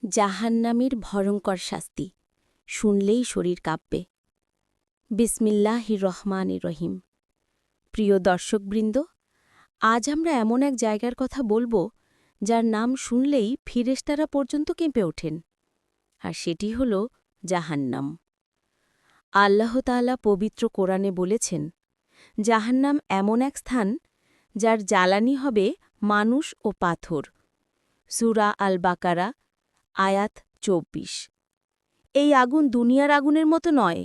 জাহান্নামের ভয়ঙ্কর শাস্তি শুনলেই শরীর কাঁপবে। বিসমিল্লাহির রহমানির রহিম। প্রিয় দর্শকবৃন্দ, আজ আমরা এমন এক জায়গার কথা বলবো যার নাম শুনলেই ফিরেশতারা পর্যন্ত কেঁপে ওঠেন, আর সেটি হল জাহান্নাম। আল্লাহ তাআলা পবিত্র কোরআনে বলেছেন, জাহান্নাম এমন এক স্থান যার জ্বালানি হবে মানুষ ও পাথর। সূরা আল বাকারা আয়াত ২৪। এই আগুন দুনিয়ার আগুনের মতো নয়।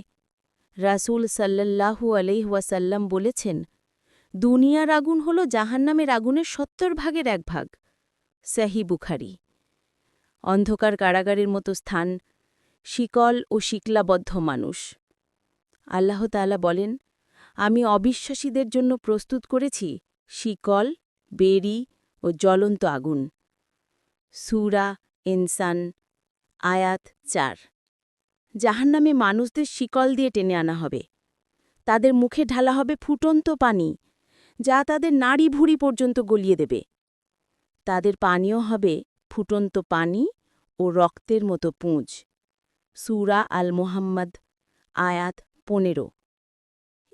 রাসূল সাল্লাল্লাহু আলাইহি ওয়াসাল্লাম বলেছেন, দুনিয়ার আগুন হল জাহান্নামের আগুনের ৭০ ভাগের ১ ভাগ। সহিহ বুখারী। অন্ধকার কারাগারের মতো স্থান, শিকল ও শিকলাবদ্ধ মানুষ। আল্লাহ তাআলা বলেন, আমি অবিশ্বাসীদের জন্য প্রস্তুত করেছি শিকল, বেড়ি ও জ্বলন্ত আগুন। সূরা ইনসান আয়াত ৪। জাহান্নামে মানুষদের শিকল দিয়ে টেনে আনা হবে। তাদের মুখে ঢালা হবে ফুটন্ত পানি, যা তাদের নাড়ি ভুঁড়ি পর্যন্ত গলিয়ে দেবে। তাদের পানীয় হবে ফুটন্ত পানি ও রক্তের মতো পুঁজ। সূরা আল মুহাম্মদ আয়াত ১৫।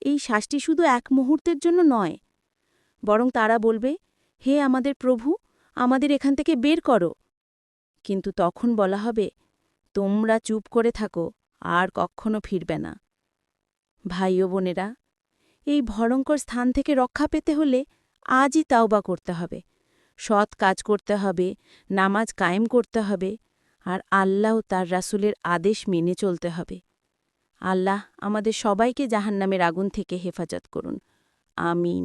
এই শাস্তি শুধু এক মুহূর্তের জন্য নয়, বরং তারা বলবে, হে আমাদের প্রভু, আমাদের এখান থেকে বের করো। কিন্তু তখন বলা হবে, তোমরা চুপ করে থাকো, আর কখনো ফিরবে না। ভাই ও বোনেরা, এই ভয়ঙ্কর স্থান থেকে রক্ষা পেতে হলে আজই তাওবা করতে হবে, সৎ কাজ করতে হবে, নামাজ কায়েম করতে হবে, আর আল্লাহ ও তার রাসূলের আদেশ মেনে চলতে হবে। আল্লাহ আমাদের সবাইকে জাহান্নামের আগুন থেকে হেফাজত করুন। আমিন।